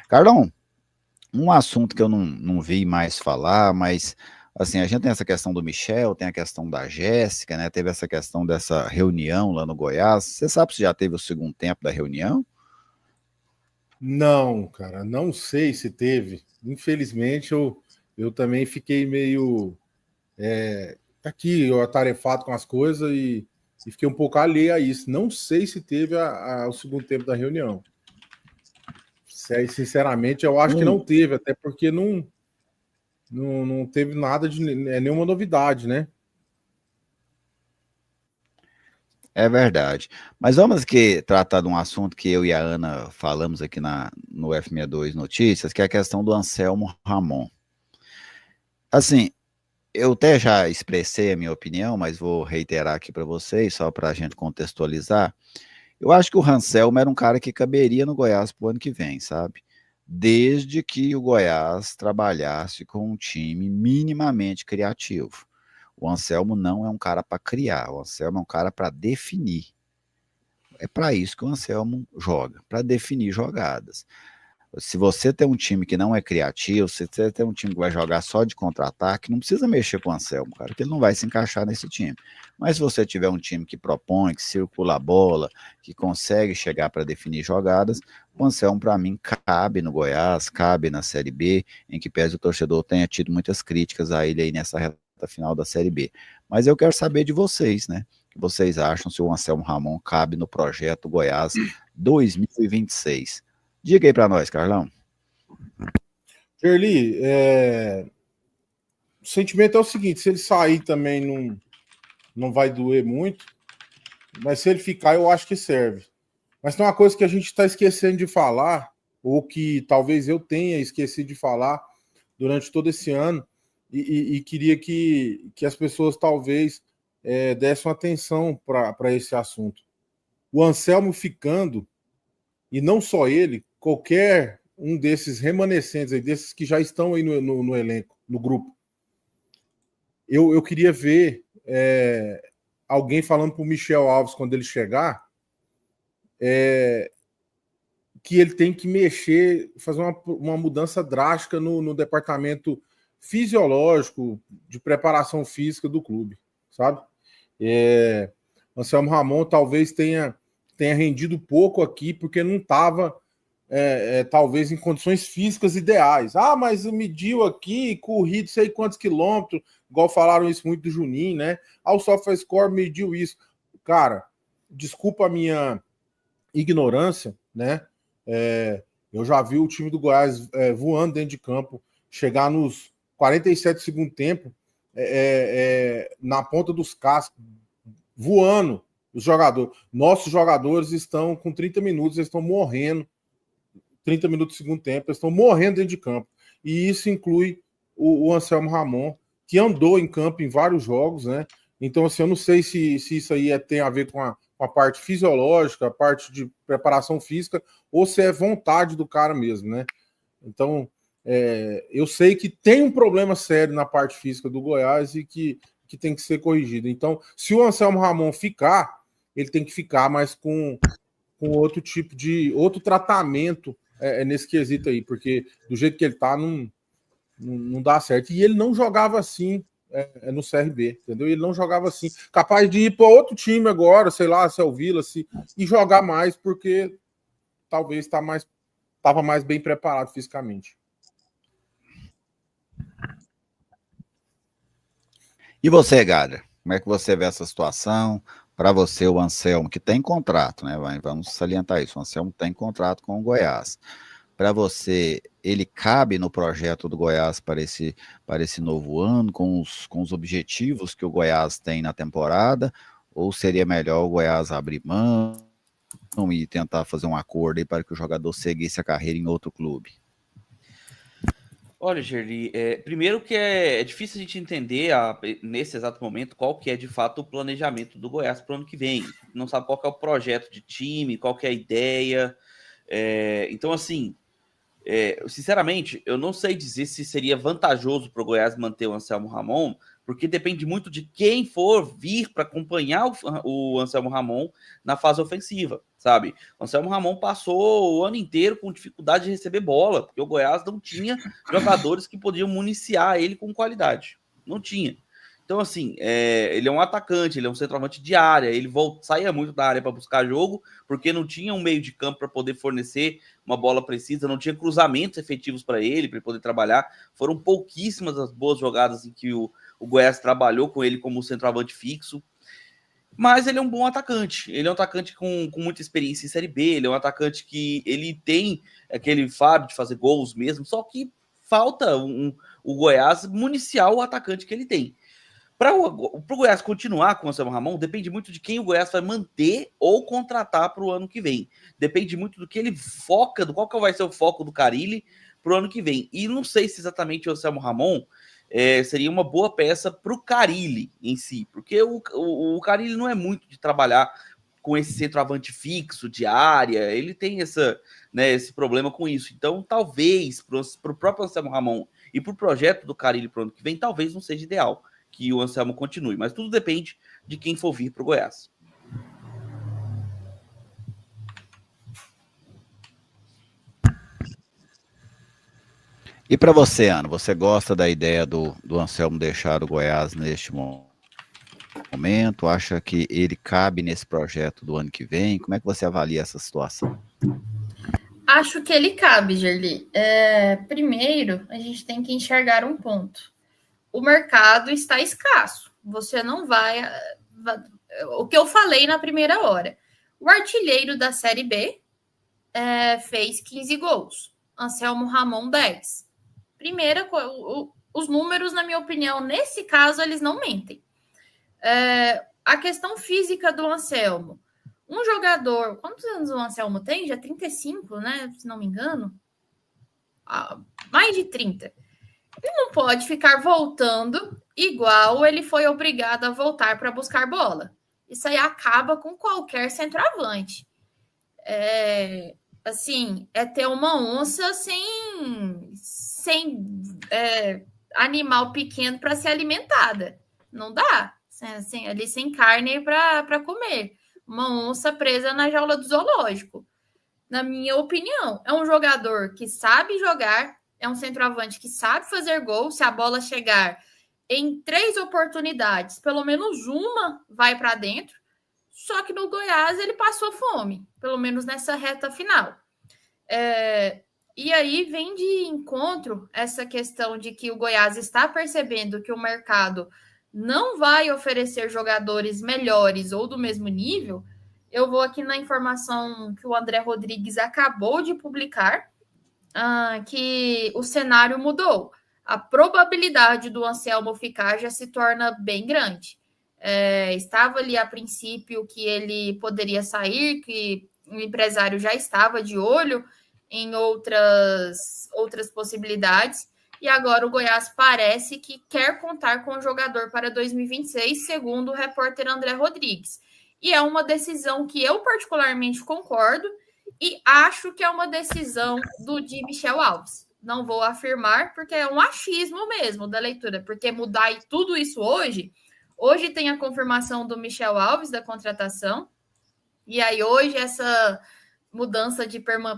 Carlão, um assunto que eu não vi mais falar, mas assim, a gente tem essa questão do Michel, tem a questão da Jéssica, né? Teve essa questão dessa reunião lá no Goiás. Você sabe se já teve o segundo tempo da reunião? Não, cara, não sei se teve. Infelizmente, eu também fiquei meio aqui, eu atarefado com as coisas e fiquei um pouco alheio a isso. Não sei se teve o segundo tempo da reunião. Sinceramente, eu acho que não Um, teve, até porque não teve nada de nenhuma novidade, né? é verdade. Mas vamos aqui tratar de um assunto que eu e a Ana falamos aqui no F62 Notícias, que é a questão do Anselmo Ramon. Assim, eu até já expressei a minha opinião, mas vou reiterar aqui para vocês, só para a gente contextualizar. Eu acho que o Anselmo era um cara que caberia no Goiás para o ano que vem, sabe? Desde que o Goiás trabalhasse com um time minimamente criativo. O Anselmo não é um cara para criar, o Anselmo é um cara para definir. É para isso que o Anselmo joga, para definir jogadas. Se você tem um time que não é criativo, se você tem um time que vai jogar só de contra-ataque, não precisa mexer com o Anselmo, cara, que ele não vai se encaixar nesse time. Mas se você tiver um time que propõe, que circula a bola, que consegue chegar para definir jogadas, o Anselmo, para mim, cabe no Goiás, cabe na Série B, em que pese o torcedor tenha tido muitas críticas a ele aí nessa reta final da Série B. Mas eu quero saber de vocês, né? O que vocês acham se o Anselmo Ramon cabe no projeto Goiás 2026? Diga aí pra nós, Carlão. Gerli, o sentimento é o seguinte: se ele sair também não vai doer muito, mas se ele ficar, eu acho que serve. Mas tem uma coisa que a gente está esquecendo de falar, ou que talvez eu tenha esquecido de falar durante todo esse ano, e queria que as pessoas talvez dessem atenção para esse assunto. O Anselmo ficando, e não só ele, qualquer um desses remanescentes aí, desses que já estão aí no elenco, no grupo, eu queria ver alguém falando para o Michel Alves quando ele chegar, que ele tem que mexer, fazer uma mudança drástica no departamento fisiológico de preparação física do clube, sabe? Anselmo Ramon talvez tenha rendido pouco aqui porque não estava talvez em condições físicas ideais. Ah, mas mediu aqui, corrido sei quantos quilômetros, igual falaram isso muito do Juninho, né? Ah, o SofaScore mediu isso. Cara, desculpa a minha ignorância, né? Eu já vi o time do Goiás voando dentro de campo, chegar nos 47 segundo tempo, na ponta dos cascos, voando os jogadores. Nossos jogadores estão com 30 minutos, eles estão morrendo. 30 minutos do segundo tempo, eles estão morrendo dentro de campo. E isso inclui o Anselmo Ramon, que andou em campo em vários jogos, né? Então, assim, eu não sei se isso aí tem a ver com a parte fisiológica, a parte de preparação física, ou se é vontade do cara mesmo, né? Então, eu sei que tem um problema sério na parte física do Goiás e que tem que ser corrigido. Então, se o Anselmo Ramon ficar, ele tem que ficar, mas com outro tipo de outro tratamento nesse quesito aí, porque do jeito que ele tá, não dá certo. E ele não jogava assim no CRB, entendeu? Ele não jogava assim. Capaz de ir para outro time agora, sei lá, se é o Vila, e jogar mais, porque talvez estava mais bem preparado fisicamente. E você, Gadra? Como é que você vê essa situação? Para você, o Anselmo, que tem contrato, né? Vamos salientar isso. O Anselmo tem contrato com o Goiás. Para você, ele cabe no projeto do Goiás para esse novo ano, com os objetivos que o Goiás tem na temporada? Ou seria melhor o Goiás abrir mão e tentar fazer um acordo aí para que o jogador seguisse a carreira em outro clube? Olha, Gerli, primeiro que é difícil a gente entender nesse exato momento qual que é de fato o planejamento do Goiás para o ano que vem. Não sabe qual que é o projeto de time, qual que é a ideia. Então, assim, sinceramente, eu não sei dizer se seria vantajoso para o Goiás manter o Anselmo Ramon, porque depende muito de quem for vir para acompanhar o Anselmo Ramon na fase ofensiva, sabe? O Anselmo Ramon passou o ano inteiro com dificuldade de receber bola, porque o Goiás não tinha jogadores que podiam municiar ele com qualidade. Não tinha. Então, assim, ele é um atacante, ele é um centroavante de área, ele saía muito da área para buscar jogo, porque não tinha um meio de campo para poder fornecer uma bola precisa, não tinha cruzamentos efetivos para ele poder trabalhar. Foram pouquíssimas as boas jogadas em que o Goiás trabalhou com ele como centroavante fixo. Mas ele é um bom atacante. Ele é um atacante com muita experiência em Série B, ele é um atacante que ele tem aquele faro de fazer gols mesmo, só que falta o Goiás municiar o atacante que ele tem. Para o Goiás continuar com o Anselmo Ramon, depende muito de quem o Goiás vai manter ou contratar para o ano que vem. Depende muito do que ele foca, do qual que vai ser o foco do Carille para o ano que vem. E não sei se exatamente o Anselmo Ramon seria uma boa peça para o Carille em si, porque o Carille não é muito de trabalhar com esse centroavante fixo de área, ele tem esse problema com isso. Então, talvez para o próprio Anselmo Ramon e para o projeto do Carille para o ano que vem, talvez não seja ideal que o Anselmo continue, mas tudo depende de quem for vir para o Goiás. E para você, Ana, você gosta da ideia do Anselmo deixar o Goiás neste momento? Acha que ele cabe nesse projeto do ano que vem? Como é que você avalia essa situação? Acho que ele cabe, Gerli. Primeiro, a gente tem que enxergar um ponto. O mercado está escasso. Você não vai... O que eu falei na primeira hora. O artilheiro da Série B fez 15 gols. Anselmo Ramon, 10. Primeira, os números, na minha opinião, nesse caso, eles não mentem. A questão física do Anselmo. Um jogador... Quantos anos o Anselmo tem? Já 35, né? Se não me engano. Mais de 30. Ele não pode ficar voltando igual ele foi obrigado a voltar para buscar bola. Isso aí acaba com qualquer centroavante. É ter uma onça sem animal pequeno para ser alimentada. Não dá. Sem carne para comer. Uma onça presa na jaula do zoológico. Na minha opinião, é um jogador que sabe jogar, é um centroavante que sabe fazer gol. Se a bola chegar em 3 oportunidades, pelo menos uma vai para dentro. Só que no Goiás ele passou fome, pelo menos nessa reta final. E aí vem de encontro essa questão de que o Goiás está percebendo que o mercado não vai oferecer jogadores melhores ou do mesmo nível. Eu vou aqui na informação que o André Rodrigues acabou de publicar, que o cenário mudou. A probabilidade do Anselmo ficar já se torna bem grande. Estava ali a princípio que ele poderia sair, que o empresário já estava de olho em outras possibilidades, e agora o Goiás parece que quer contar com o jogador para 2026, segundo o repórter André Rodrigues. E é uma decisão que eu particularmente concordo e acho que é uma decisão de Michel Alves. Não vou afirmar, porque é um achismo mesmo da leitura, porque mudar tudo isso hoje tem a confirmação do Michel Alves da contratação, e aí hoje essa mudança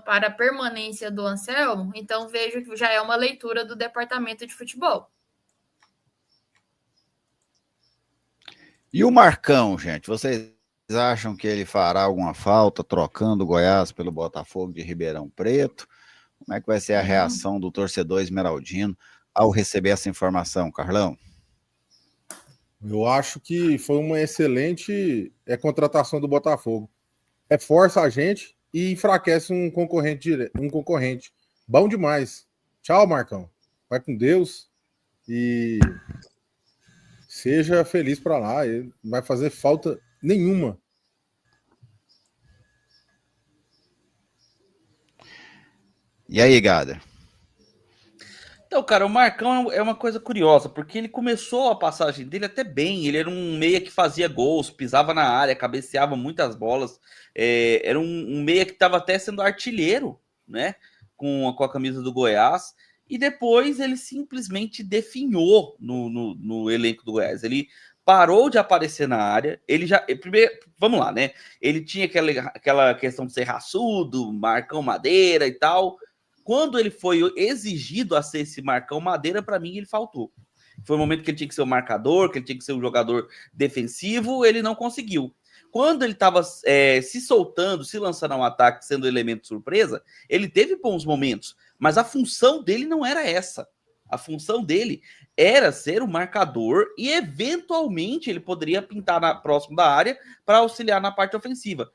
para a permanência do Anselmo, então vejo que já é uma leitura do departamento de futebol. E o Marcão, gente, vocês acham que ele fará alguma falta trocando o Goiás pelo Botafogo de Ribeirão Preto? Como é que vai ser a reação do torcedor esmeraldino ao receber essa informação, Carlão? Eu acho que foi uma excelente contratação do Botafogo. Reforça a gente e enfraquece um concorrente. Bom demais. Tchau, Marcão. Vai com Deus e seja feliz para lá. Ele não vai fazer falta nenhuma. E aí, Gada? Então, cara, o Marcão é uma coisa curiosa, porque ele começou a passagem dele até bem. Ele era um meia que fazia gols, pisava na área, cabeceava muitas bolas. Era um meia que estava até sendo artilheiro, né? Com a camisa do Goiás. e depois ele simplesmente definhou no elenco do Goiás. Ele parou de aparecer na área, ele já... Primeiro, vamos lá, né? Ele tinha aquela questão de ser raçudo, Marcão Madeira e tal. Quando ele foi exigido a ser esse Marcão Madeira, para mim ele faltou. Foi o momento que ele tinha que ser o marcador, que ele tinha que ser um jogador defensivo, ele não conseguiu. Quando ele estava se soltando, se lançando ao ataque, sendo elemento surpresa, ele teve bons momentos, mas a função dele não era essa. A função dele era ser o marcador e, eventualmente, ele poderia pintar próximo da área para auxiliar na parte ofensiva.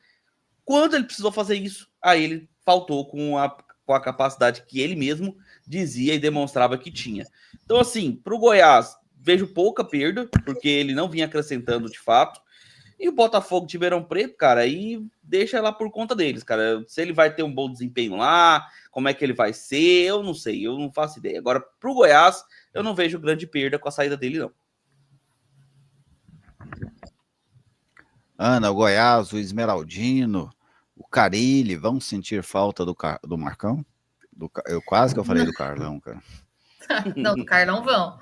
Quando ele precisou fazer isso, aí ele faltou com a capacidade que ele mesmo dizia e demonstrava que tinha. Então, assim, para o Goiás, vejo pouca perda, porque ele não vinha acrescentando de fato. E o Botafogo de Ribeirão Preto, cara, aí deixa lá por conta deles, cara. Se ele vai ter um bom desempenho lá, como é que ele vai ser, eu não sei, eu não faço ideia. Agora, pro Goiás, eu não vejo grande perda com a saída dele, não. Ana, o Goiás, o Esmeraldino, o Carilli, vão sentir falta do Marcão? Eu quase que eu falei do Carlão, cara. Não, do Carlão vão.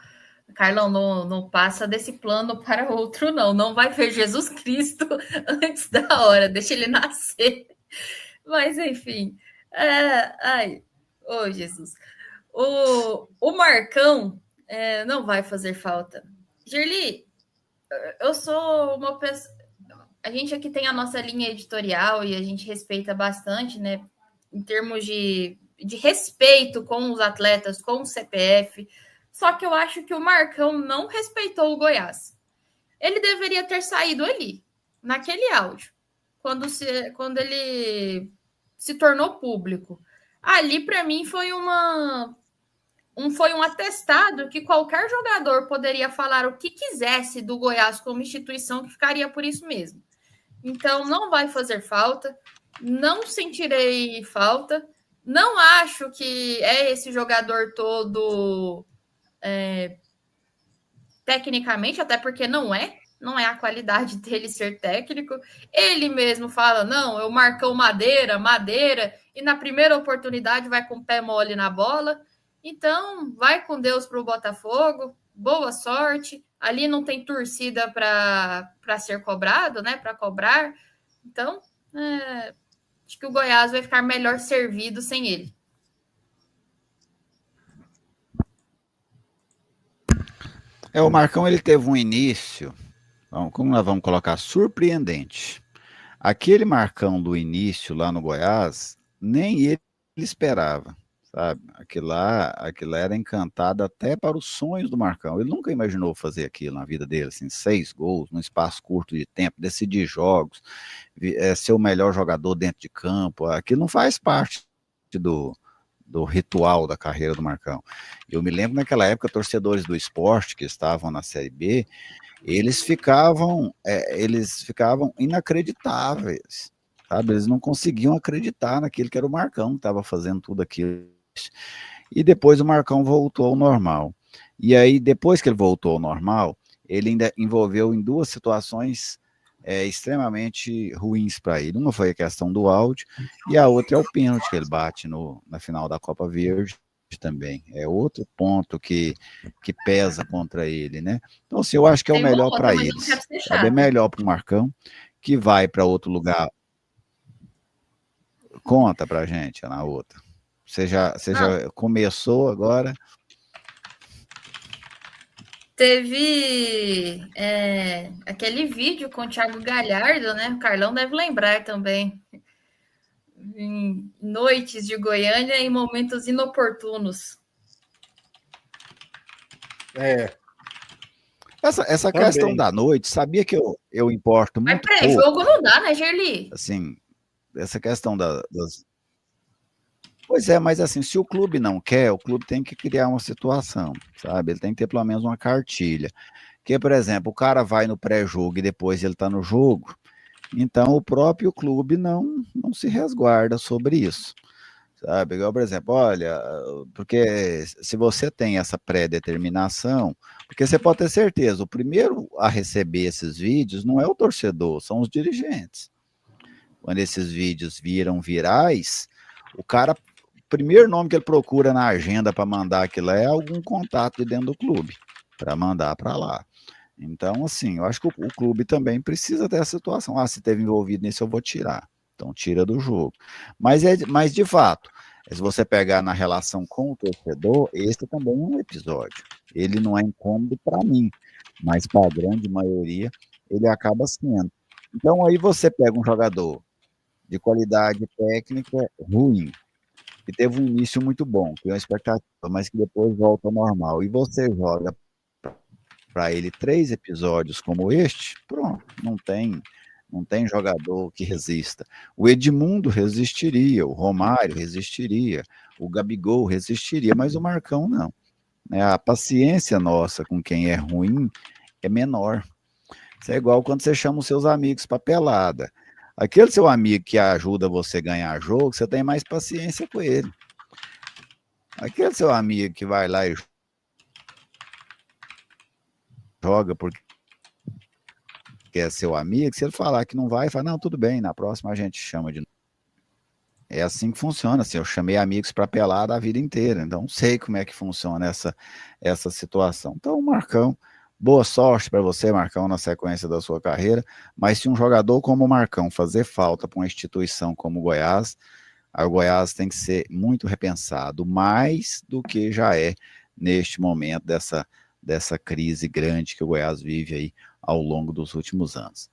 Carlão, não passa desse plano para outro, não. Não vai ver Jesus Cristo antes da hora. Deixa ele nascer. Mas, enfim. Ai, Jesus. O Marcão não vai fazer falta. Gerli, eu sou uma pessoa... A gente aqui tem a nossa linha editorial e a gente respeita bastante, né? Em termos de respeito com os atletas, com o CPF. Só que eu acho que o Marcão não respeitou o Goiás. Ele deveria ter saído ali, naquele áudio, quando ele se tornou público. Ali, para mim, foi um atestado que qualquer jogador poderia falar o que quisesse do Goiás como instituição, que ficaria por isso mesmo. Então, não vai fazer falta, não sentirei falta, não acho que é esse jogador todo... tecnicamente, até porque não é a qualidade dele ser técnico. Ele mesmo fala, não, eu Marcão Madeira, e na primeira oportunidade vai com o pé mole na bola. Então, vai com Deus para o Botafogo, boa sorte. Ali não tem torcida para ser cobrado, né? Para cobrar. Então, acho que o Goiás vai ficar melhor servido sem ele. O Marcão, ele teve um início, como nós vamos colocar, surpreendente. Aquele Marcão do início lá no Goiás, nem ele esperava, sabe? Aquilo lá era encantado até para os sonhos do Marcão. Ele nunca imaginou fazer aquilo na vida dele, assim, 6 gols, num espaço curto de tempo, decidir jogos, ser o melhor jogador dentro de campo. Aquilo não faz parte do ritual da carreira do Marcão. Eu me lembro naquela época, torcedores do esporte que estavam na Série B, eles ficavam inacreditáveis, sabe? Eles não conseguiam acreditar naquilo que era o Marcão, que estava fazendo tudo aquilo. E depois o Marcão voltou ao normal. E aí, depois que ele voltou ao normal, ele ainda envolveu em 2 situações extremamente ruins para ele. Uma foi a questão do áudio e a outra é o pênalti que ele bate na final da Copa Verde também. É outro ponto que pesa contra ele, né? Então, assim, eu acho que é o melhor para eles. É melhor para o Marcão, que vai para outro lugar. Conta para gente na outra. Você já começou agora? Teve aquele vídeo com o Thiago Galhardo, né? O Carlão deve lembrar também. Em noites de Goiânia, em momentos inoportunos. Essa questão da noite, sabia que eu importo muito pouco. Mas pré-jogo não dá, né, Gerli? Assim, essa questão das... Pois é, mas assim, se o clube não quer, o clube tem que criar uma situação, sabe? Ele tem que ter pelo menos uma cartilha. Que, por exemplo, o cara vai no pré-jogo e depois ele tá no jogo, então o próprio clube não se resguarda sobre isso, sabe? Igual, por exemplo, olha, porque se você tem essa pré-determinação, porque você pode ter certeza, o primeiro a receber esses vídeos não é o torcedor, são os dirigentes. Quando esses vídeos viram virais, o cara primeiro nome que ele procura na agenda para mandar aquilo é algum contato de dentro do clube, para mandar para lá. Então, assim, eu acho que o clube também precisa dessa situação. Ah, se teve envolvido nisso, eu vou tirar. Então, tira do jogo. Mas, de fato, se você pegar na relação com o torcedor, esse também é um episódio. Ele não é incômodo para mim, mas para a grande maioria, ele acaba sendo. Então, aí você pega um jogador de qualidade técnica ruim, que teve um início muito bom, que é uma expectativa, mas que depois volta ao normal, e você joga para ele 3 episódios como este, pronto, não tem jogador que resista. O Edmundo resistiria, o Romário resistiria, o Gabigol resistiria, mas o Marcão não. A paciência nossa com quem é ruim é menor. Isso é igual quando você chama os seus amigos para pelada. Aquele seu amigo que ajuda você a ganhar jogo, você tem mais paciência com ele. Aquele seu amigo que vai lá e joga porque é seu amigo, se ele falar que não vai, fala, não, tudo bem, na próxima a gente chama de novo. É assim que funciona, assim, eu chamei amigos para pelada a vida inteira, então sei como é que funciona essa situação. Então, Marcão, boa sorte para você, Marcão, na sequência da sua carreira, mas se um jogador como o Marcão fazer falta para uma instituição como o Goiás, aí o Goiás tem que ser muito repensado, mais do que já é neste momento dessa crise grande que o Goiás vive aí ao longo dos últimos anos.